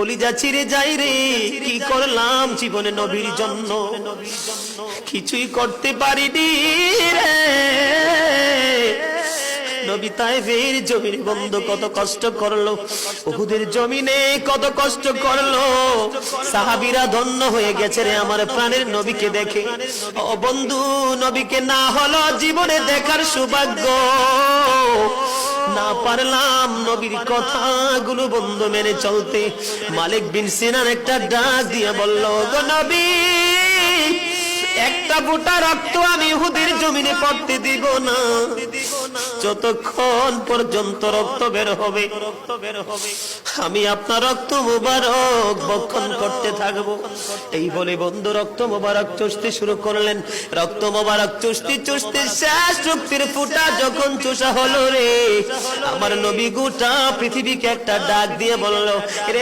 কলিজা ছিঁড়ে যায় রে, কি করলাম জীবনে নবীর জন্য, কিছুই করতে পারিনি রে। নবী তায়েফের জমিনে বন্ধু কত কষ্ট করলো, উহুদের জমিনে কত কষ্ট করলো। সাহাবীরা ধন্য হয়ে গেছে রে আমার প্রাণের নবীকে দেখে। ও বন্ধু, নবীকে না হলো জীবনে দেখার সৌভাগ্য, না পারলাম নবীর কথাগুলো বন্ধু মেনে চলতে। মালিক বিন সিনান একটা ডাক দিয়ে বলল, গো নবী, একটা ফোঁটা রক্ত আমি উহুদের জমিনে পড়তে দিব না যতক্ষণ পর্যন্ত রক্ত বের হবে। আমি আপনার রক্ত মুবারক ভক্ষণ করতে থাকবো। এই বলে বন্ধু রক্ত মুবারক চুষতে শুরু করলেন। রক্ত মুবারক চুষতে চুষতে শেষ রক্তের ফোঁটা যখন চুষা হলো রে, আমার নবী গোটা পৃথিবীকে একটা ডাক দিয়ে বলল, রে